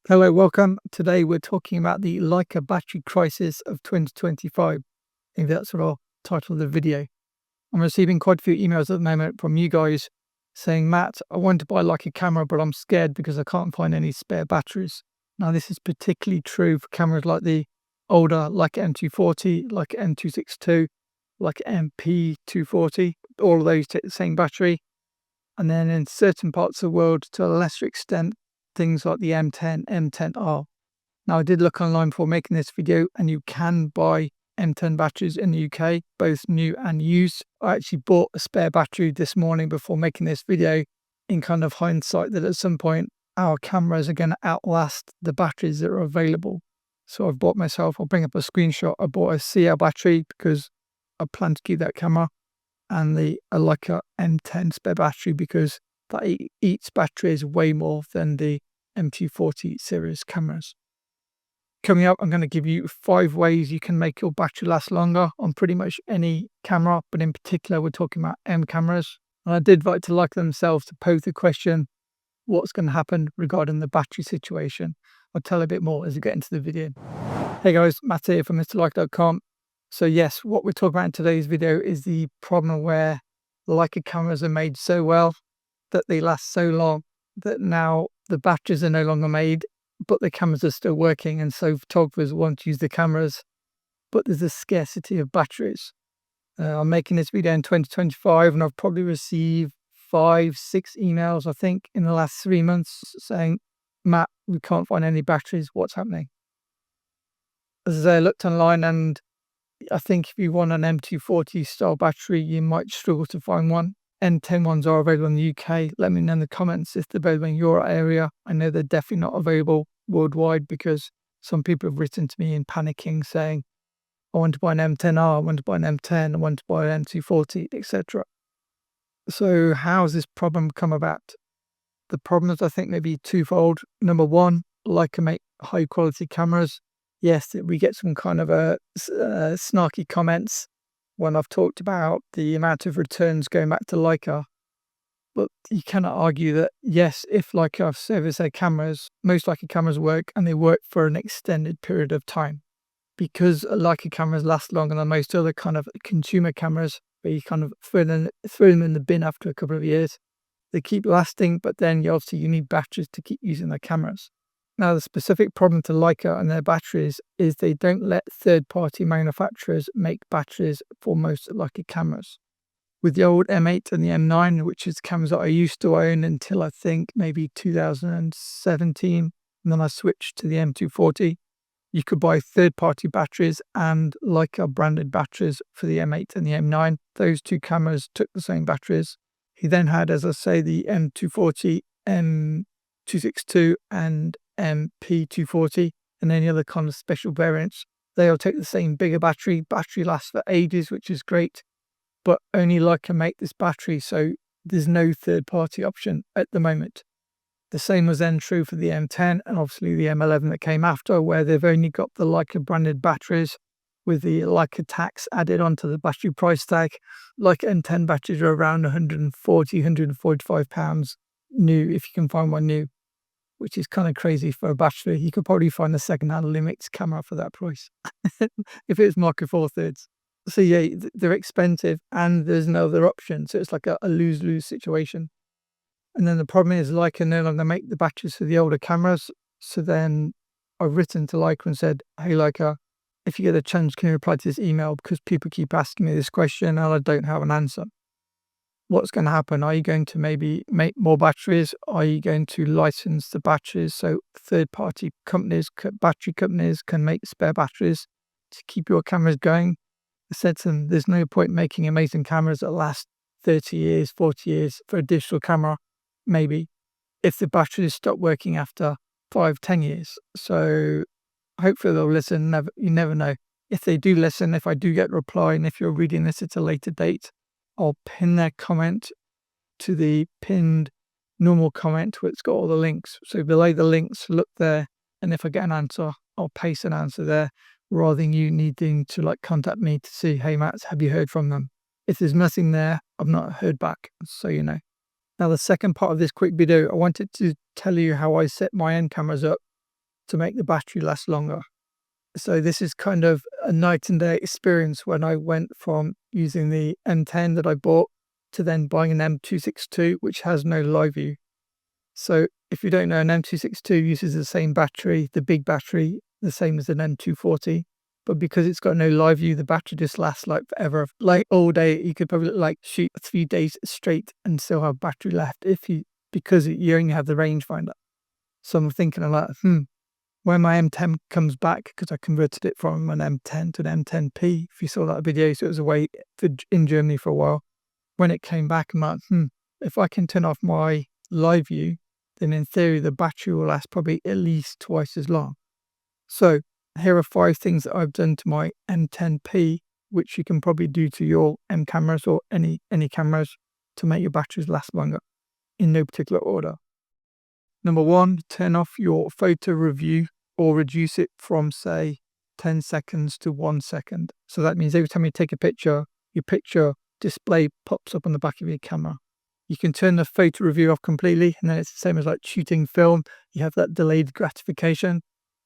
Hello, welcome. Today we're talking about the Leica Battery Crisis of 2025. I think that's what I'll title the video. I'm receiving quite a few emails at the moment from you guys saying, Matt, I want to buy a Leica camera, but I'm scared because I can't find any spare batteries. Now, this is particularly true for cameras like the older Leica M240, Leica M262, Leica MP240. All of those take the same battery. And then in certain parts of the world, to a lesser extent, things like the M10, M10R. Now, I did look online before making this video, and you can buy M10 batteries in the UK, both new and used. I actually bought a spare battery this morning before making this video, in kind of hindsight that at some point our cameras are going to outlast the batteries that are available. So I've bought myself, I'll bring up a screenshot, I bought a CL battery because I plan to keep that camera, and the Leica M10 spare battery because that eats batteries way more than the M240 series cameras. Coming up, I'm going to give you 5 ways you can make your battery last longer on pretty much any camera, but in particular, we're talking about M cameras. And I did invite to Leica themselves to pose the question, what's going to happen regarding the battery situation? I'll tell a bit more as we get into the video. Hey guys, Matt here from MrLeica.com. So yes, what we're talking about in today's video is the problem where Leica cameras are made so well that they last so long that now the batteries are no longer made, but the cameras are still working, and so photographers want to use the cameras, but there's a scarcity of batteries. I'm making this video in 2025, and I've probably received 5-6 emails, I think, in the last 3 months saying, Matt, we can't find any batteries, what's happening? As I looked online, and I think if you want an M240 style battery, you might struggle to find one. M10 ones are available in the UK. Let me know in the comments if they're available in your area. I know they're definitely not available worldwide because some people have written to me in panicking saying, I want to buy an M10R, I want to buy an M10, I want to buy an M240, etc. So how has this problem come about? The problem is, I think, maybe twofold. Number one, Leica make high quality cameras. Yes, we get some kind of snarky comments when I've talked about the amount of returns going back to Leica. But you cannot argue that, yes, if Leica service their cameras, most Leica cameras work and they work for an extended period of time. Because Leica cameras last longer than most other kind of consumer cameras, where you kind of throw them in the bin after a couple of years. They keep lasting, but then you need batteries to keep using their cameras. Now, the specific problem to Leica and their batteries is they don't let third-party manufacturers make batteries for most Leica cameras. With the old M8 and the M9, which is cameras that I used to own until I think maybe 2017, and then I switched to the M240, you could buy third-party batteries and Leica branded batteries for the M8 and the M9. Those two cameras took the same batteries. He then had, as I say, the M240, M262 and MP240 and any other kind of special variants. They'll take the same bigger battery. Battery lasts for ages, which is great, but only Leica make this battery, so there's no third-party option at the moment. The same was then true for the M10 and obviously the M11 that came after, where they've only got the Leica branded batteries with the Leica tax added onto the battery price tag. Leica M10 batteries are around £140, £145 new, if you can find one new, which is kind of crazy for a battery. You could probably find a second-hand Lumix camera for that price if it's Mark Four Thirds. So yeah, they're expensive and there's no other option. So it's like a lose-lose situation. And then the problem is Leica no longer make the batteries for the older cameras. So then I've written to Leica and said, hey Leica, if you get a chance, can you reply to this email? Because people keep asking me this question and I don't have an answer. What's going to happen? Are you going to maybe make more batteries? Are you going to license the batteries so third-party companies, battery companies can make spare batteries to keep your cameras going? I said to them, there's no point making amazing cameras that last 30 years, 40 years for a digital camera, maybe, if the batteries stop working after 5-10 years. So hopefully they'll listen. You never know. If they do listen, if I do get a reply, and if you're reading this at a later date, I'll pin their comment to the pinned normal comment where it's got all the links. So below the links, look there, and if I get an answer, I'll paste an answer there rather than you needing to contact me to see, hey Matt, have you heard from them? If there's nothing there, I've not heard back, so you know. Now the second part of this quick video, I wanted to tell you how I set my end cameras up to make the battery last longer. So this is kind of a night and day experience when I went from using the M10 that I bought to then buying an M262, which has no live view. So if you don't know, an M262 uses the same battery, the big battery, the same as an M240. But because it's got no live view, the battery just lasts like forever, like all day. You could probably like shoot 3 days straight and still have battery left because you only have the rangefinder. So I'm thinking a lot, when my M10 comes back, because I converted it from an M10 to an M10P, if you saw that video, so it was away in Germany for a while. When it came back, I'm like, if I can turn off my live view, then in theory, the battery will last probably at least twice as long. So here are 5 things that I've done to my M10P, which you can probably do to your M cameras or any cameras to make your batteries last longer, in no particular order. Number 1, turn off your photo review or reduce it from, say, 10 seconds to 1 second. So that means every time you take a picture, your picture display pops up on the back of your camera. You can turn the photo review off completely, and then it's the same as like shooting film. You have that delayed gratification.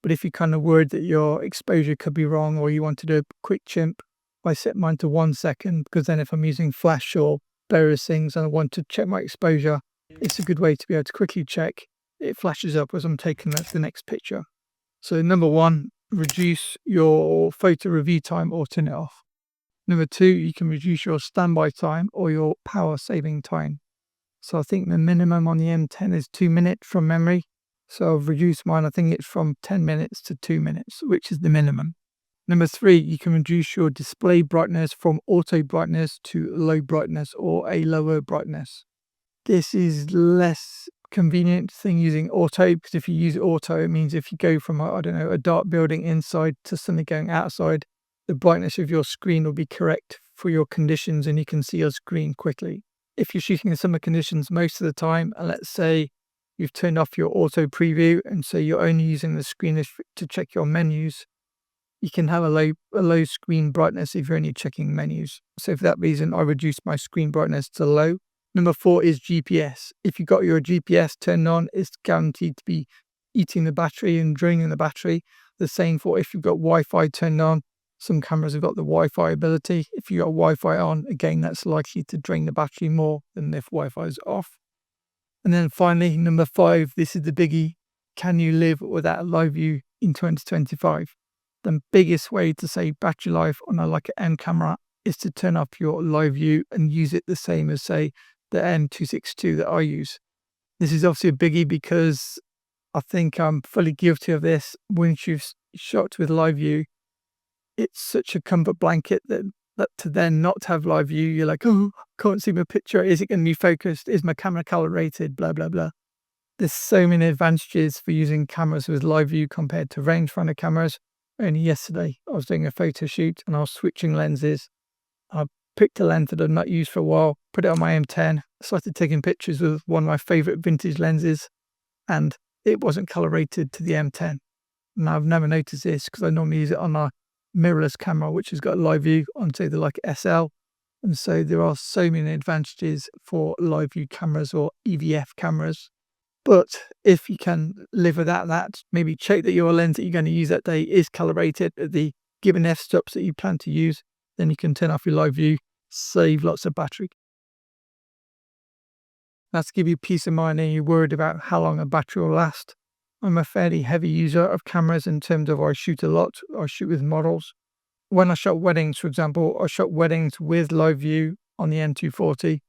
But if you're kind of worried that your exposure could be wrong or you want to do a quick chimp, I set mine to 1 second, because then if I'm using flash or various things and I want to check my exposure, it's a good way to be able to quickly check. It flashes up as I'm taking the next picture. So number 1, reduce your photo review time or turn it off. Number 2, you can reduce your standby time or your power saving time. So I think the minimum on the M10 is 2 minutes from memory. So I've reduced mine, I think it's from 10 minutes to 2 minutes, which is the minimum. Number 3, you can reduce your display brightness from auto brightness to low brightness or a lower brightness. This is less convenient thing using auto, because if you use auto, it means if you go from, a dark building inside to something going outside, the brightness of your screen will be correct for your conditions and you can see your screen quickly. If you're shooting in summer conditions most of the time, and let's say you've turned off your auto preview and so you're only using the screen to check your menus, you can have a low screen brightness if you're only checking menus. So for that reason, I reduced my screen brightness to low. Number 4 is GPS. If you've got your GPS turned on, it's guaranteed to be eating the battery and draining the battery. The same for if you've got Wi-Fi turned on. Some cameras have got the Wi-Fi ability. If you've got Wi-Fi on, again, that's likely to drain the battery more than if Wi-Fi is off. And then finally, number 5, this is the biggie. Can you live without a live view in 2025? The biggest way to save battery life on a Leica M camera is to turn off your live view and use it the same as, say, the M262 that I use. This is obviously a biggie because I think I'm fully guilty of this. Once you've shot with live view, it's such a comfort blanket that to then not have live view, you're like, oh, can't see my picture. Is it going to be focused? Is my camera calibrated? Blah, blah, blah. There's so many advantages for using cameras with live view compared to rangefinder cameras. Only yesterday, I was doing a photo shoot and I was switching lenses. I picked a lens that I'd not used for a while, put it on my M10, started taking pictures with one of my favorite vintage lenses, and it wasn't calibrated to the M10. And I've never noticed this because I normally use it on a mirrorless camera, which has got live view on, say, the Leica SL. And so there are so many advantages for live view cameras or EVF cameras. But if you can live without that, maybe check that your lens that you're going to use that day is calibrated at the given f-stops that you plan to use. Then you can turn off your live view, save lots of battery. That's to give you peace of mind and you're worried about how long a battery will last. I'm a fairly heavy user of cameras in terms of I shoot a lot. I shoot with models. When I shot weddings, for example, I shot weddings with live view on the M240.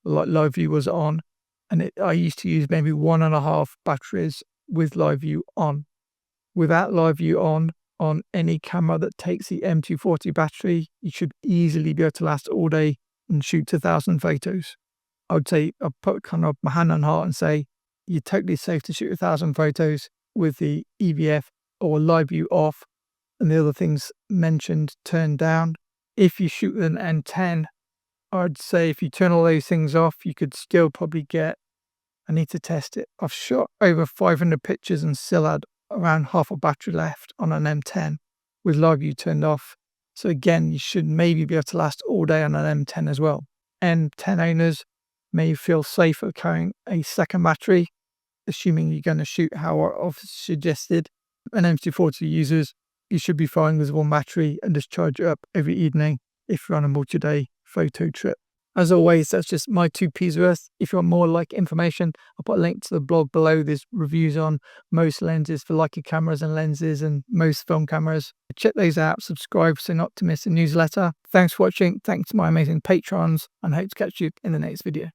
Live view was on. And I used to use maybe 1.5 batteries with live view on. Without live view on any camera that takes the M240 battery, you should easily be able to last all day and shoot 1,000 photos. I would say, I'll put kind of my hand on heart and say, you're totally safe to shoot 1,000 photos with the EVF or live view off and the other things mentioned turned down. If you shoot with an M10, I'd say if you turn all those things off, you could still probably get, I need to test it. I've shot over 500 pictures and still had around half a battery left on an M10 with live view turned off. So again, you should maybe be able to last all day on an M10 as well. M10 owners may feel safer carrying a second battery, assuming you're going to shoot how I've suggested. And MC40 users, you should be fine with one battery and just charge it up every evening if you're on a multi-day photo trip. As always, that's just my 2p's worth. If you want more Leica information, I'll put a link to the blog below. There's reviews on most lenses for Leica cameras and lenses and most film cameras. Check those out, subscribe so not to miss a newsletter. Thanks for watching. Thanks to my amazing patrons, and I hope to catch you in the next video.